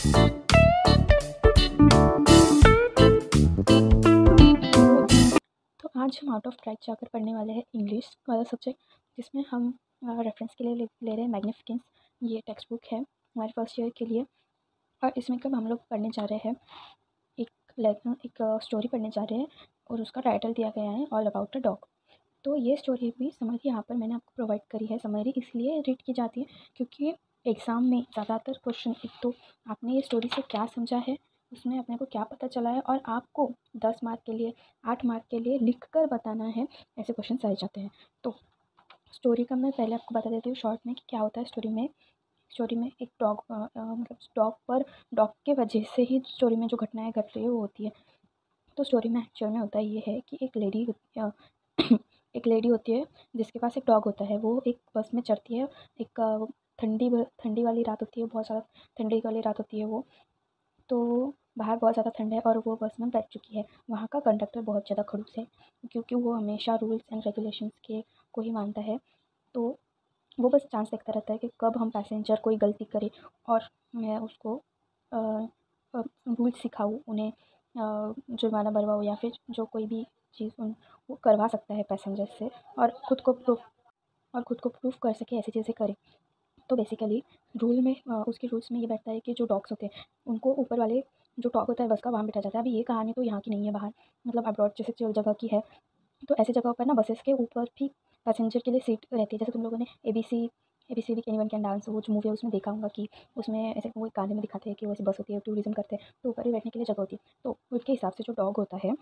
तो आज हम आउट ऑफ ट्रैक जाकर पढ़ने वाले हैं इंग्लिश वाला सब्जेक्ट, जिसमें हम रेफरेंस के लिए ले रहे हैं मैग्निफिकेंस। ये टेक्स्ट बुक है हमारे फर्स्ट ईयर के लिए। और इसमें कब हम लोग पढ़ने जा रहे हैं, एक स्टोरी पढ़ने जा रहे हैं और उसका टाइटल दिया गया है ऑल अबाउट अ डॉग। तो ये स्टोरी भी समरी यहाँ पर मैंने आपको प्रोवाइड करी है। समरी इसलिए रीड की जाती है क्योंकि एग्ज़ाम में ज़्यादातर क्वेश्चन, एक तो आपने ये स्टोरी से क्या समझा है, उसमें अपने को क्या पता चला है, और आपको 10 मार्क के लिए, 8 मार्क के लिए लिख कर बताना है। ऐसे क्वेश्चन आए जाते हैं। तो स्टोरी का मैं पहले आपको बता देती हूँ शॉर्ट में कि क्या होता है स्टोरी में। स्टोरी में एक डॉग, मतलब डॉग के वजह से ही स्टोरी में जो घटनाएं घट रही है वो होती है। तो स्टोरी में एक्चुअल में होता ये है कि एक लेडी एक लेडी होती है जिसके पास एक डॉग होता है। वो एक बस में चढ़ती है। एक ठंडी वाली रात होती है, बहुत ज़्यादा ठंडी वाली रात होती है वो। तो बाहर बहुत ज़्यादा ठंड है और वो बस में बैठ चुकी है। वहाँ का कंडक्टर बहुत ज़्यादा खड़ूस है क्योंकि वो हमेशा रूल्स एंड रेगुलेशंस के को ही मानता है। तो वो बस चांस देखता रहता है कि कब हम पैसेंजर कोई गलती करे और मैं उसको रूल्स सिखाऊँ उन्हें, जुर्माना भरवाऊँ या फिर जो कोई भी चीज़ वो करवा सकता है पैसेंजर से, और खुद को प्रूफ कर सके ऐसी चीज़ें करे। तो बेसिकली उसके रूल्स में ये बैठता है कि जो डॉग्स होते हैं उनको ऊपर वाले जो टॉप होता है बस का, वहाँ बिठा जाता है। अभी ये कहानी तो यहाँ की नहीं है, बाहर मतलब अब्रॉड जैसे जो जगह की है। तो ऐसी जगहों पर ना बसेस के ऊपर भी पैसेंजर के लिए सीट रहती है। जैसे तुम लोगों ने एबीसी एनीवन कैन डांस, वो जो मूवी है उसमें देखा होगा कि उसमें ऐसे वो एक गाने में दिखाते हैं कि वो ऐसी बस होती है, टूरिज़्म करते हैं तो ऊपर भी बैठने के लिए जगह होती है। तो उसके हिसाब से जो डॉग होता है,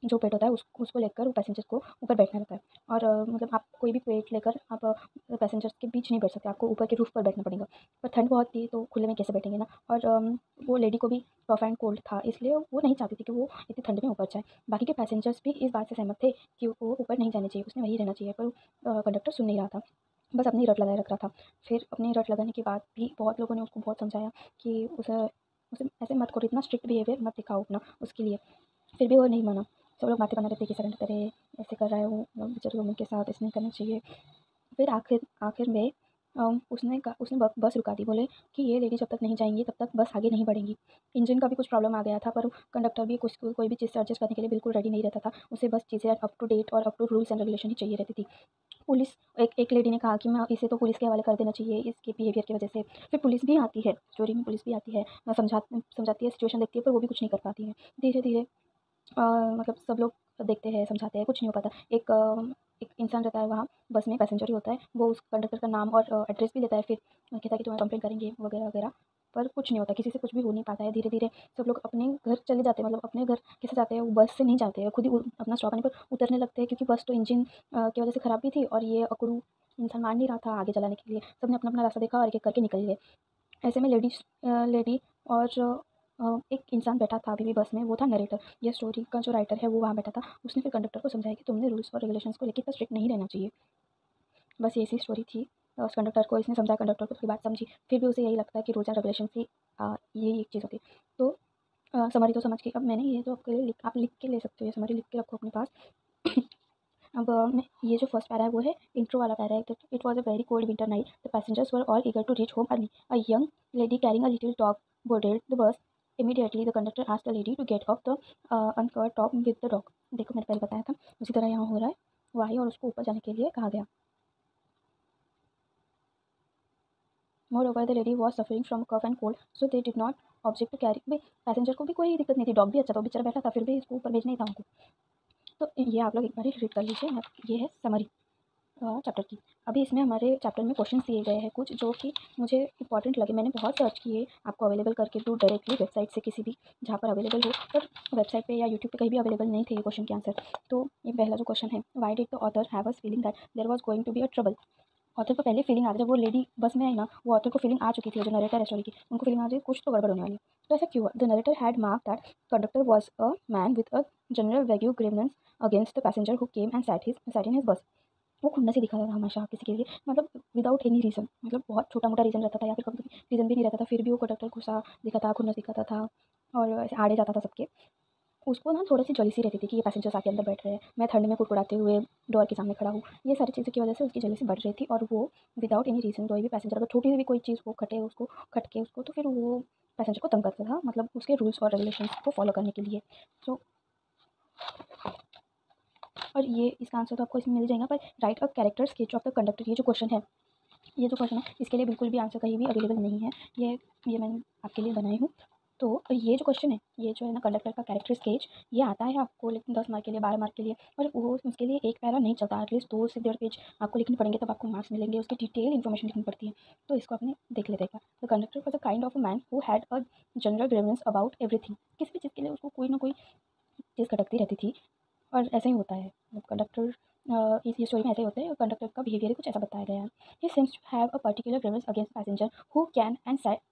जो पेट होता है उसको लेकर वो पैसेंजर को ऊपर बैठना रहता है। और मतलब आप कोई भी पेट लेकर आप पैसेंजर्स के बीच नहीं बैठ सकते, आपको ऊपर के रूफ़ पर बैठना पड़ेगा। पर ठंड बहुत थी तो खुले में कैसे बैठेंगे ना। और वो लेडी को भी कफ़ एंड कोल्ड था, इसलिए वो नहीं चाहती थी कि वो इतनी ठंड में ऊपर जाए। बाकी के पैसेंजर्स भी इस बात से सहमत थे कि वो ऊपर नहीं जाना चाहिए, उसने वहीं रहना चाहिए। पर कंडक्टर सुन नहीं रहा था, बस अपनी रट लगाए रख रहा था। फिर अपनी रट लगाने के बाद भी बहुत लोगों ने उसको बहुत समझाया कि उसे उसे ऐसे मत करो, इतना स्ट्रिक्ट बिहेवियर मत दिखाओ अपना उसके लिए। फिर भी वो नहीं माना। सब लोग बातें बना रहे थे कि सरेंडर करे, ऐसे कर रहा है वो बेचारी वुमन के साथ, ऐसे नहीं करना चाहिए। फिर आखिर आखिर में उसने बस रुका दी। बोले कि ये लेडी जब तक नहीं जाएँगी तब तक बस आगे नहीं बढ़ेगी। इंजन का भी कुछ प्रॉब्लम आ गया था, पर कंडक्टर भी कुछ कोई भी चीज़ से एडजस्ट करने के लिए बिल्कुल रेडी नहीं रहता था। उसे बस चीज़ें अप टू डेट और up to rules and regulation ही चाहिए रहती थी। पुलिस एक एक लेडी ने कहा कि मैं इसे तो पुलिस के हवाले कर देना चाहिए इसके बिहेवियर की वजह से। फिर पुलिस भी आती है, स्टोरी में पुलिस भी आती है, समझाती है, सिचुएशन देखती है, पर वो भी कुछ नहीं कर पाती है। धीरे-धीरे मतलब सब लोग देखते हैं, समझाते हैं, कुछ नहीं हो पाता। एक इंसान रहता है वहाँ, बस में पैसेंजर ही होता है, वो उस कंडक्टर का नाम और एड्रेस भी लेता है, फिर कहता है कि तुम्हें कंप्लेंट करेंगे वगैरह-वगैरह, पर कुछ नहीं होता, किसी से कुछ भी हो नहीं पाता है। धीरे-धीरे सब लोग अपने घर चले जाते हैं, मतलब अपने घर कैसे जाते हैं, वो बस से नहीं जाते हैं, खुद ही अपना स्टॉप आने पर उतरने लगते हैं, क्योंकि बस तो इंजन की वजह से खराब भी थी और ये अकड़ू इंसान मान नहीं रहा था आगे चलाने के लिए। सबने अपना-अपना रास्ता देखा और एक-एक करके निकल गए। ऐसे में लेडी और एक इंसान बैठा था अभी भी बस में, वो था नरेटर। ये स्टोरी का जो राइटर है वो वहाँ बैठा था। उसने फिर कंडक्टर को समझाया कि तुमने रूल्स और रेगुलेशंस को लेके इतना स्ट्रिक्ट नहीं रहना चाहिए। बस ये ऐसी स्टोरी थी। उस कंडक्टर को इसने समझाया, कंडक्टर को उसकी बात समझी। फिर भी उसे यही लगता है कि रूल्स एंड रेगुलेशंस ही यही एक चीज़ होती है। तो समरी तो समझ गई। अब मैंने ये तो आपके लिए आप लिख के ले सकते हो, ये समरी लिख के रखो अपने पास। अब मैं ये जो फर्स्ट पैरा है वो है इंट्रो वाला पैरा है। It was a very cold winter night, the passengers were all eager to reach home early. A young lady carrying a little dog boarded the bus. Immediately the conductor asked the lady to get off the uncovered top with the dog. देखो मैंने पहले बताया था, उसी तरह यहाँ हो रहा है। वो आई और उसको ऊपर जाने के लिए कहा गया। Moreover, the lady was suffering from cough and cold, so they did not object to carry। भाई पैसेंजर को भी कोई दिक्कत नहीं थी, डॉग भी अच्छा था, वो बेचारा बैठा था, फिर भी इसको ऊपर भेजना ही था उनको। तो ये आप लोग एक बार रीड कर लीजिए। ये है समरी चैप्टर की। अभी इसमें हमारे चैप्टर में क्वेश्चंस दिए गए हैं कुछ, जो कि मुझे इंपॉर्टेंट लगे। मैंने बहुत सर्च किए आपको अवेलेबल करके दूँ डायरेक्टली वेबसाइट से, किसी भी जहाँ पर अवेलेबल हो, पर वेबसाइट पे या यूट्यूब पे कहीं भी अवेलेबल नहीं थे ये क्वेश्चन के आंसर। तो ये पहला जो क्वेश्चन है, why did the author have us feeling that there was going to be a trouble. Author को पहले फीलिंग आ गई, जब वो लेडी बस में आई ना, वो ऑथर को फीलिंग आ चुकी थी, जो नरेटर है स्टोरी की, उनको फीलिंग आ गई कुछ तो गड़बड़ होने वाली है। तो ऐसा क्यों हुआ? The narrator had mark that conductor was a man with a general wagyu ग्रीवनेंस against the passenger who came and sat in his बस। वो खुन्नस ही दिखा था हमेशा किसी के लिए, मतलब विदाउट एनी रीज़न, मतलब बहुत छोटा-मोटा रीज़न रहता था या फिर कभी-कभी रीज़न भी नहीं रहता था, फिर भी वो कंडक्टर गुस्सा दिखाता, खुन्नस दिखाता था और ऐसे आड़े जाता था सबके। उसको ना थोड़ी-सी जेलसी रहती थी कि ये पैसेंजर्स आके अंदर बैठ रहे हैं, मैं ठंड में कुड़कुड़ाते हुए डोर के सामने खड़ा हूँ। ये सारी चीज़ों की वजह से उसकी जेलसी बढ़ रही थी और वो विदाउट एनी रीज़न कोई भी पैसेंजर अगर छोटी सी भी कोई चीज़ वो खटे उसको खटके उसको, तो फिर वो पैसेंजर को तंग करता था, मतलब उसके रूल्स और रेगुलेशंस को फॉलो करने के लिए। सो और ये इसका आंसर तो आपको इसमें मिल जाएगा, पर right a character sketch of the conductor, ये जो क्वेश्चन है इसके लिए बिल्कुल भी आंसर कहीं भी अवेलेबल नहीं है। ये मैंने आपके लिए बनाई हूँ। तो ये जो क्वेश्चन है, ये जो है ना कंडक्टर का कैरेक्टर स्केच, ये आता है आपको लेकिन 10 मार्क के लिए, 12 मार्क के लिए, और वो उसके लिए एक पैरा नहीं चलता, एटलीस्ट 2 से 1.5 पेज आपको लिखने पड़ेंगे, तब आपको मार्क्स मिलेंगे, उसकी डिटेल इन्फॉर्मेशन लिखनी पड़ती है। तो इसको आपने देख लेते हैं। The conductor was a kind of a man who had a general grievance about everything. किसी भी चीज़ के लिए उसको कोई ना कोई चीज़ खटकती रहती थी, और ऐसा ही होता है। कंडक्टर इस स्टोरी में ऐसे ही होते हैं, कंडक्टर का बिहेवियर कुछ ऐसा बताया गया है। He seems to have a particular grievance against passenger who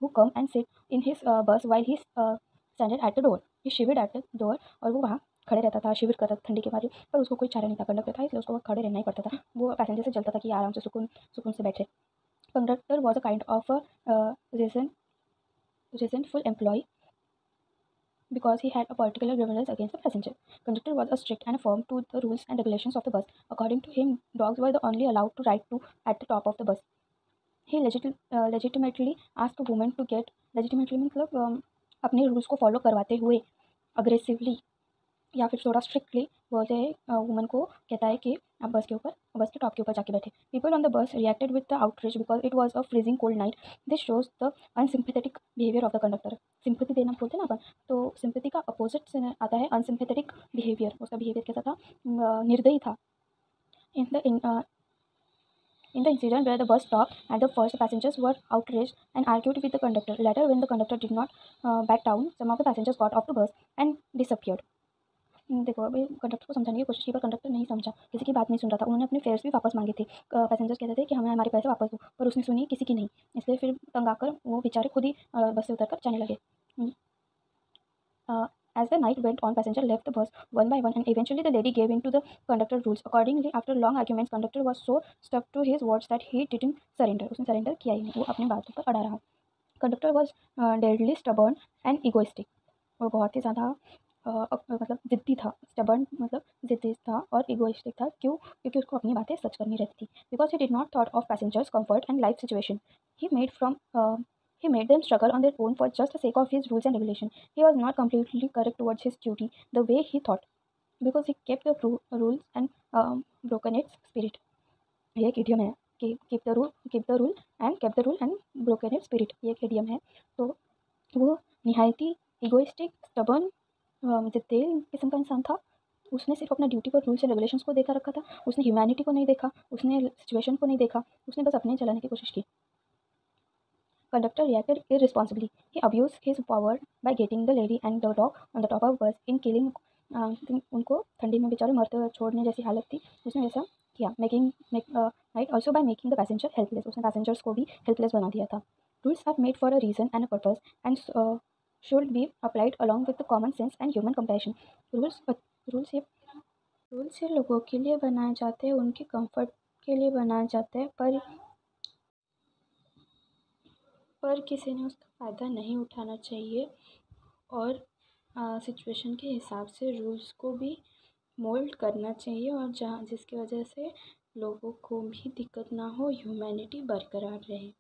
come and sit in his bus while he standed at the door. He shivered at the door, और वो वहाँ खड़े रहता था, शिविर करता था ठंडी के मारे, पर उसको कोई चारा नहीं था, कंडक्टर था इसलिए उसको खड़े रहना ही पड़ता था। वो पैसेंजर से चलता था कि आराम से सुकून सुकून से बैठे। Conductor was a kind of resentful employee because he had a particular grievance against the passenger. Conductor was a strict and firm to the rules and regulations of the bus. According to him, dogs were the only allowed to ride to at the top of the bus. He legitimately asked a woman to get legitimately मतलब अपने rules को follow करवाते हुए aggressively या फिर थोड़ा strictly बोलते हैं, वुमन को कहता है कि आप बस के टॉप के ऊपर जाके बैठे। People on the bus reacted with the outreach because it was a freezing cold night. This shows the unsympathetic behaviour of the conductor. Sympathy देना बोलते हैं ना अपन, तो सिंपैथी का अपोजिट से आता है अनसिम्पैथेटिक बिहेवियर। उसका बिहेवियर कैसा था? निर्दयी था। In the In the incident where the bus stopped at the first, the passengers were outraged and argued with the conductor. Later, when the conductor did not back down, some of the passengers got off the bus and disappeared. देखो अभी conductor को समझाने की कोशिश की, पर conductor नहीं समझा, किसी की बात नहीं सुन रहा था। उन्होंने अपने फेयर्स भी वापस मांगे थे। पैसेंजर्स कहते थे कि हमें हमारे पैसे वापस दो, पर उसने सुनी किसी की नहीं। इसलिए फिर तंग आकर वो बेचारे खुद ही बस से उतरकर जाने लगे। As the night went on, passengers left the bus one by one, and eventually the lady gave in to the conductor rules. Accordingly, after long arguments, conductor was so stuck to his words that he didn't surrender. उसने surrender किया ही नहीं, वो अपनी बातों पर अड़ा रहा। Conductor was deadly stubborn and egoistic. वो बहुत ही ज़्यादा मतलब ज़िद्दी था। स्टबर्न मतलब ज़िद्दी था, और इगोइस्टिक था। क्यों? क्योंकि उसको अपनी बातें सच करनी रहती थी। Because he did not thought of passengers comfort and life situation. He made them struggle on their own for just the sake of his rules and regulation. He was not completely correct towards his duty the way he thought, because he kept the rules and broken its spirit. ये एक idiom है कि keep the rule and kept the rule and broken its spirit. ये एक idiom है। तो वो निहायती egoistic, stubborn, ज़िद्दी किस्म का इंसान था। उसने सिर्फ अपना ड्यूटी पर रूल्स एंड रेगुलेशंस को देखा रखा था। उसने ह्यूमैनिटी को नहीं देखा, उसने सिचुएशन को नहीं देखा, उसने बस अपने चलाने की कोशिश की। Conductor reacted irresponsibly. He abused his power by getting the lady and the dog on the top of bus in killing उनको ठंडी में बेचारे मरते हुए छोड़ने जैसी हालत थी, उसने वैसा किया। Right also by making the passenger helpless. उसने पैसेंजर्स को भी हेल्पलेस बना दिया था। Rules are made for a reason and a purpose and should be applied along with the common sense and human compassion. Rules ये rules ये लोगों के लिए बनाए जाते हैं, उनके कंफर्ट के लिए बनाए जाते हैं, पर किसी ने उसका फ़ायदा नहीं उठाना चाहिए, और सिचुएशन के हिसाब से रूल्स को भी मोल्ड करना चाहिए, और जहाँ जिसकी वजह से लोगों को भी दिक्कत ना हो, ह्यूमैनिटी बरकरार रहे।